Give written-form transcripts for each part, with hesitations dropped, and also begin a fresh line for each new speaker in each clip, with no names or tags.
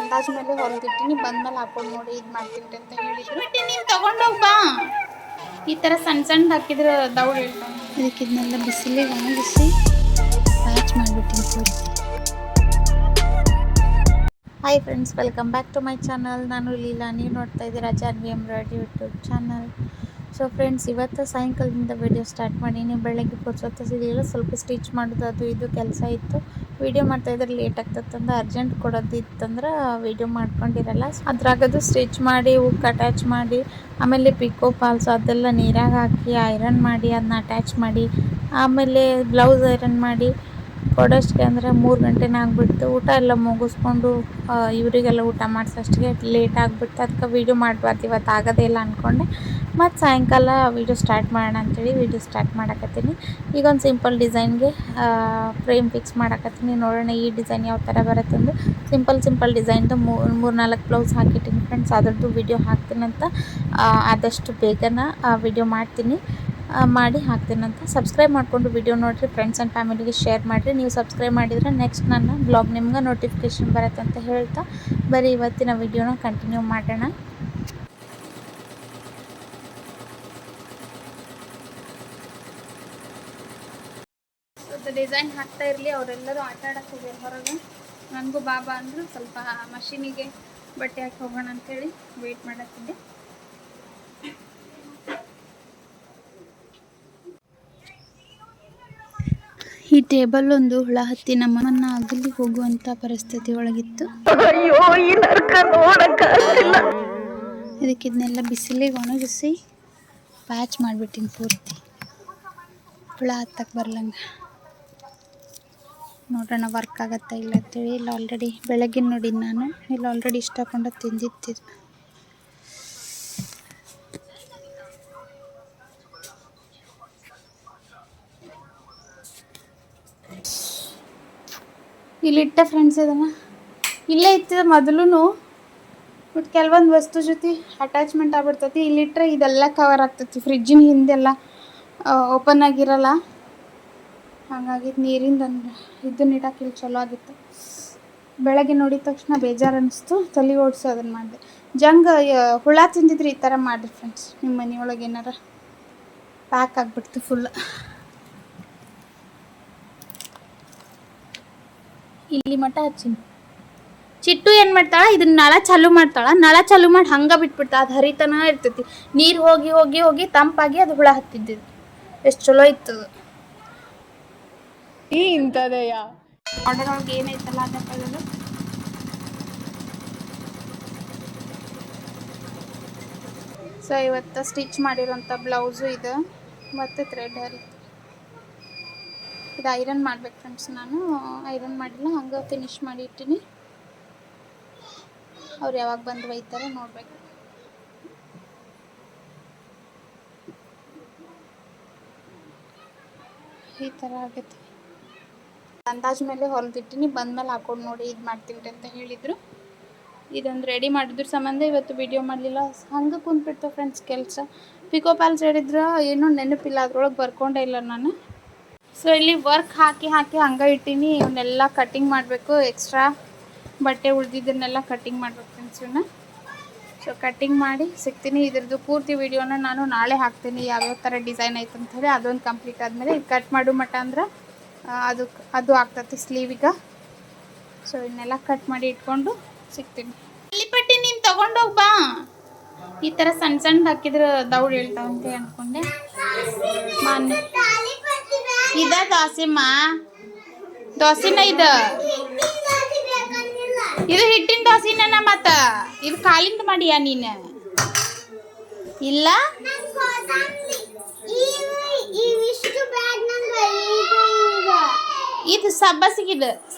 ಬಂದಾದ್ಮೇಲೆ ಹೊರದಿಟ್ಟಿನಿ, ಬಂದ್ಮೇಲೆ ಹಾಕೊಂಡು ನೋಡಿ ಇದು ಮಾಡ್ತೀನಿ ಅಂತ ಹೇಳಿದ್ರು. ನೀನು ತಗೊಂಡೋಗಿ ಬಾ. ಈ ಥರ ಸಣ್ಣ ಸಣ್ಣ ಹಾಕಿದ್ರೆ ದೌಡ್ ಹೇಳ್ತಾನೆ. ಅದಕ್ಕೆ ಇದನ್ನೆಲ್ಲ ಬಿಸಿಲಿಗೆ ಒಣಗಿಸಿ ಪ್ಯಾಚ್ ಮಾಡಿಬಿಟ್ಟಿನಿ ಪೂರ್ತಿ. Hi friends, welcome back to my channel. ನಾನು ಲೀಲಾ, ನೀವು ನೋಡ್ತಾ ಇದ್ದೀರಾ Janvi embroidery YouTube channel. So friends, ಇವತ್ತು ಸಾಯಂಕಾಲದಿಂದ ವಿಡಿಯೋ ಸ್ಟಾರ್ಟ್ ಮಾಡೀನಿ. ಬೆಳಗ್ಗೆ ಪುರ್ಸೊತ್ತು ಸಿಗಲಿಲ್ಲ, ಸ್ವಲ್ಪ ಸ್ಟಿಚ್ ಮಾಡೋದು ಅದು ಇದು ಕೆಲಸ ಇತ್ತು. ವಿಡಿಯೋ ಮಾಡ್ತಾಯಿದ್ರೆ ಲೇಟ್ ಆಗ್ತದಂದು ಅರ್ಜೆಂಟ್ ಕೊಡೋದಿತ್ತಂದ್ರೆ ವಿಡಿಯೋ ಮಾಡ್ಕೊಂಡಿರಲ್ಲ. ಅದ್ರಾಗದು ಸ್ಟಿಚ್ ಮಾಡಿ ಹುಕ್ ಅಟ್ಯಾಚ್ ಮಾಡಿ, ಆಮೇಲೆ ಪಿಕೋ ಫಾಲ್ಸು ಅದೆಲ್ಲ ನೀರಾಗ ಹಾಕಿ ಐರನ್ ಮಾಡಿ ಅದನ್ನ ಅಟ್ಯಾಚ್ ಮಾಡಿ, ಆಮೇಲೆ ಬ್ಲೌಸ್ ಐರನ್ ಮಾಡಿ ಕೊಡೋಷ್ಟಕ್ಕೆ ಅಂದರೆ 3 ಗಂಟೆನೇ ಆಗಿಬಿಡ್ತು. ಊಟ ಎಲ್ಲ ಮುಗಿಸ್ಕೊಂಡು ಇವರಿಗೆಲ್ಲ ಊಟ ಮಾಡಿಸೋಷ್ಟಿಗೆ ಲೇಟ್ ಆಗಿಬಿಡ್ತು. ಅದಕ್ಕೆ ವೀಡಿಯೋ ಮಾಡಬಾರ್ದು ಇವತ್ತು ಆಗೋದೇ ಇಲ್ಲ ಅಂದ್ಕೊಂಡೆ. ಮತ್ತು ಸಾಯಂಕಾಲ ವೀಡಿಯೋ ಸ್ಟಾರ್ಟ್ ಮಾಡೋಣ ಅಂಥೇಳಿ ವೀಡಿಯೋ ಸ್ಟಾರ್ಟ್ ಮಾಡಕತ್ತೀನಿ. ಈಗ ಒಂದು ಸಿಂಪಲ್ ಡಿಸೈನ್ಗೆ ಫ್ರೇಮ್ ಫಿಕ್ಸ್ ಮಾಡಕತ್ತೀನಿ. ನೋಡೋಣ ಈ ಡಿಸೈನ್ ಯಾವ ಥರ ಬರುತ್ತಂದು. ಸಿಂಪಲ್ ಡಿಸೈನ್ದು 3-4 ಬ್ಲೌಸ್ ಹಾಕಿಟ್ಟಿನಿ ಫ್ರೆಂಡ್ಸ್. ಅದರದ್ದು ವೀಡಿಯೋ ಹಾಕ್ತೀನಂತ, ಆದಷ್ಟು ಬೇಗನೆ ವೀಡಿಯೋ ಮಾಡಿ ಹಾಕ್ತೀನಂತ. ಸಬ್ಸ್ಕ್ರೈಬ್ ಮಾಡಿಕೊಂಡು ವಿಡಿಯೋ ನೋಡಿರಿ, ಫ್ರೆಂಡ್ಸ್ ಆ್ಯಂಡ್ ಫ್ಯಾಮಿಲಿಗೆ ಶೇರ್ ಮಾಡಿರಿ. ನೀವು ಸಬ್ಸ್ಕ್ರೈಬ್ ಮಾಡಿದರೆ ನೆಕ್ಸ್ಟ್ ನನ್ನ ಬ್ಲಾಗ್ ನಿಮ್ಗೆ ನೋಟಿಫಿಕೇಷನ್ ಬರುತ್ತೆ ಅಂತ ಹೇಳ್ತಾ ಬರೀ ಇವತ್ತಿನ ವಿಡಿಯೋನ ಕಂಟಿನ್ಯೂ ಮಾಡೋಣ. ಡಿಸೈನ್ ಹಾಕ್ತಾ ಇರಲಿ, ಅವರೆಲ್ಲರೂ ಆಟ ಆಡಕ್ಕೆ ಹೋಗ್ಯಾರ ಹೊರಗೆ. ನನಗೂ ಬಾಬಾ ಅಂದರು ಸ್ವಲ್ಪ ಮಷೀನಿಗೆ ಬಟ್ಟೆ ಹಾಕಿ ಹೋಗೋಣ ಅಂಥೇಳಿ ವೆಯ್ಟ್ ಮಾಡತ್ತಿದ್ದೆ. ಈ ಟೇಬಲ್ ಒಂದು ಹುಳ ಹತ್ತಿ ನಮ್ಮನ್ನ ಅಗಲಿ ಹೋಗುವಂಥ ಪರಿಸ್ಥಿತಿ ಒಳಗಿತ್ತು. ಇದಕ್ಕೆ ಇದನ್ನೆಲ್ಲ ಬಿಸಿಲಿಗೆ ಒಣಗಿಸಿ ಪ್ಯಾಚ್ ಮಾಡಿಬಿಟ್ಟಿನಿ ಪೂರ್ತಿ, ಹುಳ ಹತ್ತಕ್ಕೆ ಬರ್ಲಂಗೆ. ನೋಡೋಣ ವರ್ಕ್ ಆಗತ್ತಾ ಇಲ್ಲ ಅಂತೇಳಿ. ಇಲ್ಲ ಆಲ್ರೆಡಿ ಬೆಳಗ್ಗೆ ನೋಡಿದ್ದು ನಾನು, ಇಲ್ಲ ಆಲ್ರೆಡಿ ಇಷ್ಟಕೊಂಡು ತಿಂದಿತ್ತು. ಇಲ್ಲಿಟ್ಟ ಫ್ರೆಂಡ್ಸ್, ಇದನ್ನು ಇಲ್ಲೇ ಇತ್ತು ಮೊದಲು. ಬಟ್ ಕೆಲವೊಂದು ವಸ್ತು ಜೊತೆ ಅಟ್ಯಾಚ್ಮೆಂಟ್ ಆಗ್ಬಿಡ್ತೈತಿ. ಇಲ್ಲಿಟ್ರೆ ಇದೆಲ್ಲ ಕವರ್ ಆಗ್ತೈತಿ. ಫ್ರಿಜ್ಜಿನ ಹಿಂದೆಲ್ಲ ಓಪನ್ ಆಗಿರಲ್ಲ, ಹಾಗಾಗಿ ನೀರಿಂದ ಇದನ್ನ ಇಡಕ್ಕೆ ಇಲ್ಲಿ ಚಲೋ ಆಗಿತ್ತು. ಬೆಳಗ್ಗೆ ನೋಡಿದ ತಕ್ಷಣ ಬೇಜಾರು ಅನ್ನಿಸ್ತು, ತಲೆ ಓಡಿಸಿ ಅದನ್ನು ಮಾಡಿದೆ. ಹುಳ ತಿಂದಿದ್ರೆ ಈ ಥರ ಮಾಡಿರಿ ಫ್ರೆಂಡ್ಸ್. ನಿಮ್ಮ ಮನೆಯೊಳಗೆ ಏನಾರ ಪ್ಯಾಕ್ ಆಗಿಬಿಡ್ತು ಫುಲ್. ಇಲ್ಲಿ ಮಟ ಹಚ್ಚಿನಿ. ಚಿಟ್ಟು ಏನು ಮಾಡ್ತಾಳೆ, ಇದನ್ನ ನಳ ಚಾಲು ಮಾಡ್ತಾಳೆ. ನಳ ಚಾಲು ಮಾಡಿ ಹಂಗೆ ಬಿಟ್ಬಿಡ್ತಾಳೆ. ಅದು ಹರಿತನ ಇರ್ತೈತಿ. ನೀರು ಹೋಗಿ ಹೋಗಿ ಹೋಗಿ ತಂಪಾಗಿ ಅದು ಹುಳ ಹತ್ತಿದ್ದು. ಎಷ್ಟು ಚಲೋ ಇತ್ತು ಇಂಥದೆಯ ಆರ್ಡರ್ ಒಳಗೆ ಏನೈತಲ್ಲ ಅದಕ್ಕಾಗಲ್ಲ. ಸೊ ಇವತ್ತು ಸ್ಟಿಚ್ ಮಾಡಿರೋಂಥ ಬ್ಲೌಸು ಇದು, ಮತ್ತು ಥ್ರೆಡ್ ಹರಿತು. ಇದು ಐರನ್ ಮಾಡ್ಬೇಕು ಫ್ರೆಂಡ್ಸ್. ನಾನು ಐರನ್ ಮಾಡಿಲ್ಲ, ಹಂಗೆ ಫಿನಿಶ್ ಮಾಡಿ ಇಟ್ಟಿನಿ. ಅವ್ರು ಯಾವಾಗ ಬಂದು ಒಯ್ತಾರೆ ನೋಡ್ಬೇಕು. ಈ ಥರ ಆಗುತ್ತೆ. ಅಂದಾಜು ಮೇಲೆ ಹೊರದಿಟ್ಟಿನಿ, ಬಂದ್ಮೇಲೆ ಹಾಕೊಂಡು ನೋಡಿ ಇದು ಮಾಡ್ತೀನಿ ಅಂತ ಹೇಳಿದರು. ಇದೊಂದು ರೆಡಿ ಮಾಡಿದ್ರ ಸಂಬಂಧ ಇವತ್ತು ವಿಡಿಯೋ ಮಾಡಲಿಲ್ಲ. ಹಂಗೆ ಕುಂತ್ಬಿಡ್ತು ಫ್ರೆಂಡ್ಸ್ ಕೆಲಸ. ಪಿಕೋ ಪ್ಯಾಲ್ಸ್ ಹೇಳಿದ್ರೆ ಏನೂ ನೆನಪಿಲ್ಲ, ಅದ್ರೊಳಗೆ ಬರ್ಕೊಂಡೇ ಇಲ್ಲ ನಾನು. ಸೊ ಇಲ್ಲಿ ವರ್ಕ್ ಹಾಕಿ ಹಂಗೆ ಇಟ್ಟೀನಿ. ಇವನ್ನೆಲ್ಲ ಕಟ್ಟಿಂಗ್ ಮಾಡಬೇಕು. ಎಕ್ಸ್ಟ್ರಾ ಬಟ್ಟೆ ಉಳಿದಿದ್ದನ್ನೆಲ್ಲ ಕಟ್ಟಿಂಗ್ ಮಾಡ್ಬೇಕು ಫ್ರೆಂಡ್ಸ್ ಇವನ್ನ. ಸೊ ಕಟ್ಟಿಂಗ್ ಮಾಡಿ ಸಿಗ್ತೀನಿ. ಇದ್ರದ್ದು ಪೂರ್ತಿ ವಿಡಿಯೋನ ನಾನು ನಾಳೆ ಹಾಕ್ತೀನಿ, ಯಾವ್ಯಾವ ಥರ ಡಿಸೈನ್ ಐತೆ ಅಂಥೇಳಿ. ಅದೊಂದು ಕಂಪ್ಲೀಟ್ ಆದಮೇಲೆ ಇದು ಕಟ್ ಮಾಡೋ ಮಟ್ಟ ಅಂದ್ರೆ ಅದು ಆಗ್ತೈತಿ ಸ್ಲೀವಿಗೆ. ಸೊ ಇವನ್ನೆಲ್ಲ ಕಟ್ ಮಾಡಿ ಇಟ್ಕೊಂಡು ಸಿಗ್ತೀನಿ. ಇಲ್ಲಿ ಪಟ್ಟಿ ನೀನು ತೊಗೊಂಡೋಗಿ ಬಾ. ಈ ಥರ ಸಣ್ಣ ಹಾಕಿದ್ರೆ ದೌಡ್ ಹೇಳ್ತಾವಂತೆ ಅಂದ್ಕೊಂಡೆ. ಮಾನ್ಯ ಇದ ದೋಸೆನ ಇದು ಹಿಟ್ಟಿನ ದೋಸೆನ, ಮತ್ತ ಇದು ಕಾಲಿಂದ ಮಾಡಿಯಾ ನೀನು? ಇಲ್ಲ ಇದು ಸಬ್ಬಸಿಗಿದು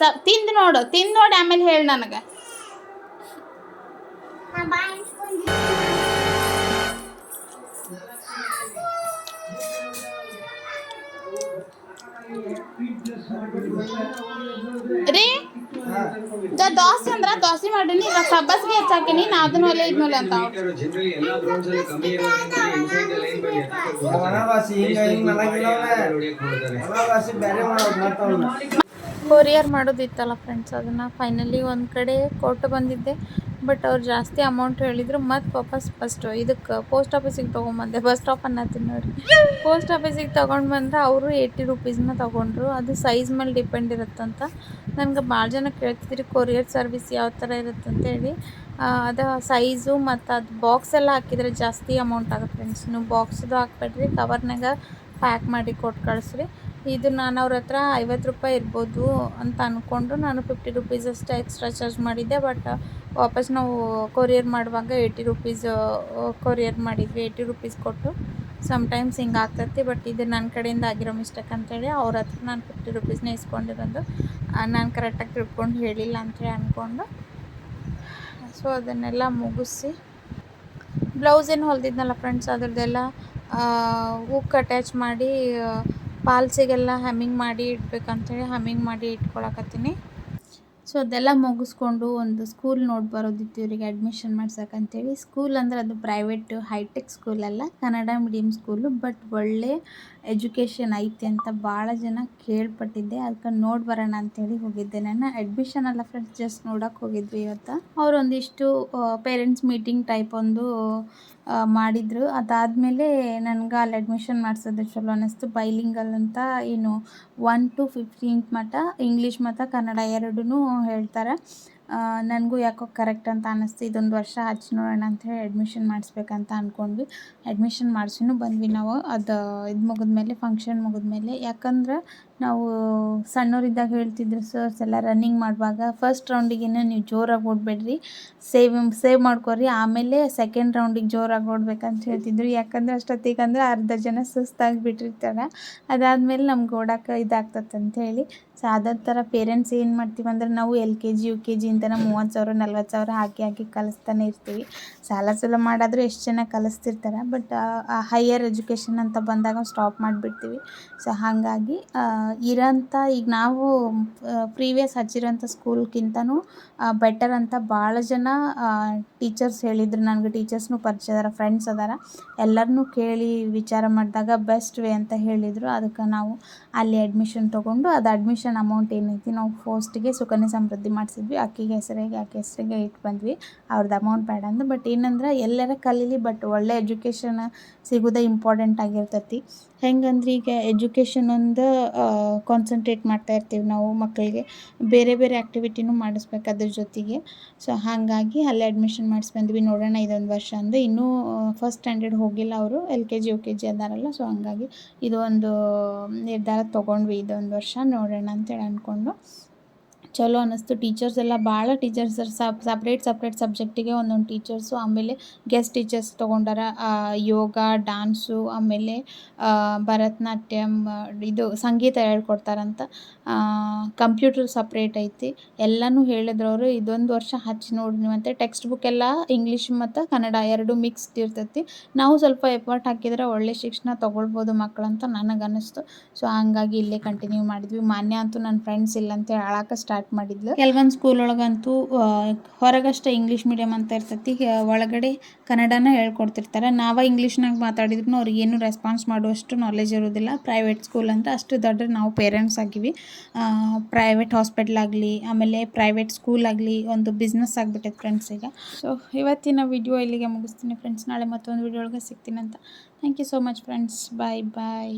ತಿಂದು ನೋಡಿ ಆಮೇಲೆ ಹೇಳಿ ನನಗೆ. ರೀ ದೋಸೆ ಅಂದ್ರೆ ದೋಸೆ ಮಾಡೀನಿ, ಈಗ ಸಬ್ಬಸ್ಗೆ ಹೆಚ್ಚಾಕಿನಿ. ನಾ ಅದನ್ನ ಒಲೆ ಇದ್ಮೇಲೆ ಅಂತ ಕೊರಿಯರ್ ಮಾಡೋದಿತ್ತಲ್ಲ ಫ್ರೆಂಡ್ಸ್, ಅದನ್ನು ಫೈನಲಿ ಒಂದು ಕಡೆ ಕೊಟ್ಟು ಬಂದಿದ್ದೆ. ಬಟ್ ಅವ್ರು ಜಾಸ್ತಿ ಅಮೌಂಟ್ ಹೇಳಿದರು. ಮತ್ತು ವಾಪಸ್ ಇದಕ್ಕೆ ಪೋಸ್ಟ್ ಆಫೀಸಿಗೆ ತೊಗೊಂಬಂದೆ. ಬಸ್ ಸ್ಟಾಪ್ ಅನ್ನತ್ತೀನಿ ನೋಡಿರಿ, ಪೋಸ್ಟ್ ಆಫೀಸಿಗೆ ತೊಗೊಂಡು ಬಂದರೆ ಅವರು 80 ರುಪೀಸ್ನ ತೊಗೊಂಡ್ರು. ಅದು ಸೈಜ್ ಮೇಲೆ ಡಿಪೆಂಡ್ ಇರುತ್ತಂತ. ನನಗೆ ಭಾಳ ಜನ ಕೇಳ್ತಿದ್ರಿ ಕೊರಿಯರ್ ಸರ್ವಿಸ್ ಯಾವ ಥರ ಇರುತ್ತೆ ಅಂತೇಳಿ. ಅದು ಸೈಜು ಮತ್ತು ಅದು ಬಾಕ್ಸ್ ಎಲ್ಲ ಹಾಕಿದರೆ ಜಾಸ್ತಿ ಅಮೌಂಟ್ ಆಗುತ್ತೆ ಫ್ರೆಂಡ್ಸ್. ನೀವು ಬಾಕ್ಸ್ದು ಹಾಕ್ಬೇಡ್ರಿ, ಕವರ್ನಾಗ ಪ್ಯಾಕ್ ಮಾಡಿ ಕೊಟ್ಟು ಕಳಿಸ್ರಿ. ಇದು ನಾನು ಅವ್ರ ಹತ್ರ 50 ರೂಪಾಯಿ ಇರ್ಬೋದು ಅಂತ ಅಂದ್ಕೊಂಡು ನಾನು 50 ರುಪೀಸ್ ಅಷ್ಟೇ ಎಕ್ಸ್ಟ್ರಾ ಚಾರ್ಜ್ ಮಾಡಿದ್ದೆ. ಬಟ್ ವಾಪಸ್ ನಾವು ಕೊರಿಯರ್ ಮಾಡುವಾಗ 80 ರುಪೀಸ್ ಕೊರಿಯರ್ ಮಾಡಿದ್ವಿ. 80 ರುಪೀಸ್ ಕೊಟ್ಟು ಸಮ್ಟೈಮ್ಸ್ ಹಿಂಗೆ ಆಗ್ತೈತಿ. ಬಟ್ ಇದು ನನ್ನ ಕಡೆಯಿಂದ ಆಗಿರೋ ಮಿಸ್ಟೇಕ್ ಅಂತೇಳಿ ಅವ್ರ ಹತ್ರ ನಾನು 50 ರುಪೀಸ್ನೇ ಇಸ್ಕೊಂಡಿರೋದು. ನಾನು ಕರೆಕ್ಟಾಗಿ ತಿಳ್ಕೊಂಡು ಹೇಳಿಲ್ಲ ಅಂತೇಳಿ ಅಂದ್ಕೊಂಡು. ಸೊ ಅದನ್ನೆಲ್ಲ ಮುಗಿಸಿ ಬ್ಲೌಸ್ ಏನು ಹೊಲ್ದಿದ್ನಲ್ಲ ಫ್ರೆಂಡ್ಸ್, ಅದ್ರದ್ದೆಲ್ಲ ಹುಕ್ ಅಟ್ಯಾಚ್ ಮಾಡಿ ಪಾಲ್ಸಿಗೆಲ್ಲ ಹಮ್ಮಿಂಗ್ ಮಾಡಿ ಇಡ್ಬೇಕಂತೇಳಿ ಹಮ್ಮಿಂಗ್ ಮಾಡಿ ಇಟ್ಕೊಳಕತ್ತೀನಿ. ಸೊ ಅದೆಲ್ಲ ಮುಗಿಸ್ಕೊಂಡು ಒಂದು ಸ್ಕೂಲ್ ನೋಡಿ ಬರೋದಿತ್ತು ಇವರಿಗೆ ಅಡ್ಮಿಷನ್ ಮಾಡ್ಸೋಕ್ಕಂತೇಳಿ. ಸ್ಕೂಲ್ ಅಂದರೆ ಅದು ಪ್ರೈವೇಟ್ ಹೈಟೆಕ್ ಸ್ಕೂಲ್ ಅಲ್ಲ, ಕನ್ನಡ ಮೀಡಿಯಮ್ ಸ್ಕೂಲು. ಬಟ್ ಒಳ್ಳೆ ಎಜುಕೇಷನ್ ಐತೆ ಅಂತ ಭಾಳ ಜನ ಕೇಳ್ಪಟ್ಟಿದ್ದೆ. ಅದಕ್ಕೆ ನೋಡಿ ಬರೋಣ ಅಂತೇಳಿ ಹೋಗಿದ್ದೆ. ನಾನು ಅಡ್ಮಿಷನ್ ಅಲ್ಲ ಫ್ರೆಂಡ್ಸ್, ಜಸ್ಟ್ ನೋಡೋಕೆ ಹೋಗಿದ್ವಿ ಇವತ್ತು. ಅವರೊಂದಿಷ್ಟು ಪೇರೆಂಟ್ಸ್ ಮೀಟಿಂಗ್ ಟೈಪ್ ಒಂದು ಮಾಡಿದರು. ಅದಾದಮೇಲೆ ನನಗೆ ಅಲ್ಲಿ ಅಡ್ಮಿಷನ್ ಮಾಡಿಸೋದು ಚಲೋ ಅನ್ನಿಸ್ತು. ಬೈಲಿಂಗಲ್ ಅಂತ ಏನು 1 to 15 ಮಟ್ಟ ಇಂಗ್ಲೀಷ್ ಮತ್ತು ಕನ್ನಡ ಎರಡೂ ಹೇಳ್ತಾರೆ. ನನಗೂ ಯಾಕೋ ಕರೆಕ್ಟ್ ಅಂತ ಅನ್ನಿಸ್ತು. ಇದೊಂದು ವರ್ಷ ಹಚ್ಚಿ ನೋಡೋಣ ಅಂಥೇಳಿ ಅಡ್ಮಿಷನ್ ಮಾಡಿಸ್ಬೇಕಂತ ಅಂದ್ಕೊಂಡ್ವಿ. ಅಡ್ಮಿಷನ್ ಮಾಡಿಸಿನೂ ಬಂದ್ವಿ ನಾವು. ಅದು ಇದು ಮುಗಿದ್ಮೇಲೆ, ಫಂಕ್ಷನ್ ಮುಗಿದ್ಮೇಲೆ. ಯಾಕಂದ್ರೆ ನಾವು ಸಣ್ಣವರಿದ್ದಾಗ ಹೇಳ್ತಿದ್ರು ಸರ್ಸ್ ಎಲ್ಲ, ರನ್ನಿಂಗ್ ಮಾಡುವಾಗ ಫಸ್ಟ್ ರೌಂಡಿಗೇನೆ ನೀವು ಜೋರಾಗಿ ಓಡಬೇಡ್ರಿ, ಸೇವ್ ಮಾಡ್ಕೊರಿ, ಆಮೇಲೆ ಸೆಕೆಂಡ್ ರೌಂಡಿಗೆ ಜೋರಾಗಿ ಓಡ್ಬೇಕಂತ ಹೇಳ್ತಿದ್ರು. ಯಾಕಂದ್ರೆ ಅಷ್ಟೊತ್ತಿಗಂದ್ರೆ ಅರ್ಧ ಜನ ಸುಸ್ತಾಗಿ ಬಿಟ್ಟಿರ್ತಾರೆ. ಅದಾದಮೇಲೆ ನಮ್ಗೆ ಓಡೋಕೆ ಇದಾಗ್ತದೆ ಅಂಥೇಳಿ. ಸೊ ಅದೇ ಥರ ಪೇರೆಂಟ್ಸ್ ಏನು ಮಾಡ್ತೀವಿ ಅಂದ್ರೆ, ನಾವು LKG UKG ಇಂತನೇ 30,000 40,000 ಹಾಕಿ ಕಲಿಸ್ತಾನೆ ಇರ್ತೀವಿ. ಸಾಲ ಮಾಡಾದರೂ ಎಷ್ಟು ಜನ ಕಲಿಸ್ತಿರ್ತಾರೆ. ಬಟ್ ಹೈಯರ್ ಎಜುಕೇಷನ್ ಅಂತ ಬಂದಾಗ ಸ್ಟಾಪ್ ಮಾಡಿಬಿಡ್ತೀವಿ. ಸೊ ಹಾಗಾಗಿ ಇರೋಂಥ ಈಗ ನಾವು ಪ್ರೀವಿಯಸ್ ಹಚ್ಚಿರೋಂಥ ಸ್ಕೂಲ್ಗಿಂತನೂ ಬೆಟರ್ ಅಂತ ಭಾಳ ಜನ ಟೀಚರ್ಸ್ ಹೇಳಿದ್ರು. ನನಗೆ ಟೀಚರ್ಸ್ನೂ ಪರಿಚಯ ಅದಾರ, ಫ್ರೆಂಡ್ಸ್ ಅದಾರ. ಎಲ್ಲರನ್ನೂ ಕೇಳಿ ವಿಚಾರ ಮಾಡಿದಾಗ ಬೆಸ್ಟ್ ವೇ ಅಂತ ಹೇಳಿದರು. ಅದಕ್ಕೆ ನಾವು ಅಲ್ಲಿ ಅಡ್ಮಿಷನ್ ತೊಗೊಂಡು, ಅದು ಅಡ್ಮಿಷನ್ ಅಮೌಂಟ್ ಏನೈತಿ ನಾವು ಫಸ್ಟಿಗೆ ಸುಕನ್ಯಾ ಸಮೃದ್ಧಿ ಮಾಡಿಸಿದ್ವಿ. ಆಕೆ ಹೆಸರಿಗೆ ಇಟ್ಟು ಬಂದ್ವಿ. ಅವ್ರದ್ದು ಅಮೌಂಟ್ ಬೇಡ ಅಂದು. ಬಟ್ ಏನಂದ್ರೆ ಎಲ್ಲರ ಕಲೀಲಿ, ಬಟ್ ಒಳ್ಳೆ ಎಜುಕೇಷನ್ ಸಿಗೋದೇ ಇಂಪಾರ್ಟೆಂಟ್ ಆಗಿರ್ತೈತಿ. ಹೆಂಗಂದ್ರೆ ಈಗ ಎಜುಕೇಷನ್ ಒಂದು ಕಾನ್ಸಂಟ್ರೇಟ್ ಮಾಡ್ತಾ ಇರ್ತೀವಿ ನಾವು ಮಕ್ಕಳಿಗೆ, ಬೇರೆ ಬೇರೆ ಆ್ಯಕ್ಟಿವಿಟಿನೂ ಮಾಡಿಸ್ಬೇಕು ಅದ್ರ ಜೊತೆಗೆ. ಸೊ ಹಾಗಾಗಿ ಅಲ್ಲಿ ಅಡ್ಮಿಷನ್ ಮಾಡಿಸ್ಬಂದ್ವಿ. ನೋಡೋಣ ಇದೊಂದು ವರ್ಷ ಅಂದರೆ, ಇನ್ನೂ ಫಸ್ಟ್ ಸ್ಟ್ಯಾಂಡರ್ಡ್ ಹೋಗಿಲ್ಲ ಅವರು, LKG UKG ಅದಾರಲ್ಲ. ಸೊ ಹಂಗಾಗಿ ಇದು ಒಂದು ನಿರ್ಧಾರ ತೊಗೊಂಡ್ವಿ, ಇದೊಂದು ವರ್ಷ ನೋಡೋಣ ಅಂತೇಳಿ ಅಂದ್ಕೊಂಡು. ಚಲೋ ಅನ್ನಿಸ್ತು. ಟೀಚರ್ಸ್ ಎಲ್ಲ ಭಾಳ ಟೀಚರ್ಸ್ ಸಪ್ರೇಟ್ ಸಬ್ಜೆಕ್ಟಿಗೆ ಒಂದೊಂದು ಟೀಚರ್ಸು. ಆಮೇಲೆ ಗೆಸ್ಟ್ ಟೀಚರ್ಸ್ ತೊಗೊಂಡಾರ. ಯೋಗ, ಡ್ಯಾನ್ಸು, ಆಮೇಲೆ ಭರತನಾಟ್ಯಮ್, ಇದು ಸಂಗೀತ ಹೇಳ್ಕೊಡ್ತಾರಂತ. ಕಂಪ್ಯೂಟರ್ ಸಪ್ರೇಟ್ ಐತಿ. ಎಲ್ಲನೂ ಹೇಳಿದ್ರು ಅವರು. ಇದೊಂದು ವರ್ಷ ಹಚ್ಚಿ ನೋಡಿ ನೀವಂತೆ. ಟೆಕ್ಸ್ಟ್ ಬುಕ್ ಎಲ್ಲ ಇಂಗ್ಲೀಷ್ ಮತ್ತು ಕನ್ನಡ ಎರಡೂ ಮಿಕ್ಸ್ಡ್ ಇರ್ತೈತಿ. ನಾವು ಸ್ವಲ್ಪ ಎಫರ್ಟ್ ಹಾಕಿದರೆ ಒಳ್ಳೆ ಶಿಕ್ಷಣ ತೊಗೊಳ್ಬೋದು ಮಕ್ಕಳಂತ ನನಗೆ ಅನ್ನಿಸ್ತು. ಸೊ ಹಂಗಾಗಿ ಇಲ್ಲೇ ಕಂಟಿನ್ಯೂ ಮಾಡಿದ್ವಿ. ಮಾನ್ಯ ಅಂತೂ ನನ್ನ ಫ್ರೆಂಡ್ಸ್ ಇಲ್ಲಂತ ಹೇಳಕ್ಕೆ ಸ್ಟಾರ್ಟ್ ಮಾಡಿದ್ಲು. ಕೆಲವೊಂದು ಸ್ಕೂಲ್ ಒಳಗಂತೂ ಹೊರಗಷ್ಟೇ ಇಂಗ್ಲೀಷ್ ಮೀಡಿಯಮ್ ಅಂತ ಇರ್ತೈತಿ, ಒಳಗಡೆ ಕನ್ನಡನ ಹೇಳ್ಕೊಡ್ತಿರ್ತಾರೆ. ನಾವು ಇಂಗ್ಲೀಷ್ನಾಗ ಮಾತಾಡಿದ್ರು ಅವ್ರಿಗೆ ಏನು ರೆಸ್ಪಾನ್ಸ್ ಮಾಡುವಷ್ಟು ನಾಲೆಜ್ ಇರೋದಿಲ್ಲ. ಪ್ರೈವೇಟ್ ಸ್ಕೂಲ್ ಅಂತ ಅಷ್ಟು ದೊಡ್ಡ ನಾವು ಪೇರೆಂಟ್ಸ್ ಆಗಿವಿ. ಪ್ರೈವೇಟ್ ಹಾಸ್ಪಿಟ್ಲ್ ಆಗಲಿ, ಆಮೇಲೆ ಪ್ರೈವೇಟ್ ಸ್ಕೂಲ್ ಆಗಲಿ, ಒಂದು ಬಿಸ್ನೆಸ್ ಆಗಿಬಿಟ್ಟೈತೆ ಫ್ರೆಂಡ್ಸ್ ಈಗ. ಸೊ ಇವತ್ತಿನ ವಿಡಿಯೋ ಇಲ್ಲಿಗೆ ಮುಗಿಸ್ತೀನಿ ಫ್ರೆಂಡ್ಸ್. ನಾಳೆ ಮತ್ತೊಂದು ವಿಡಿಯೋ ಒಳಗೆ ಸಿಗ್ತೀನಿ ಅಂತ. Thank you so much friends. Bye bye.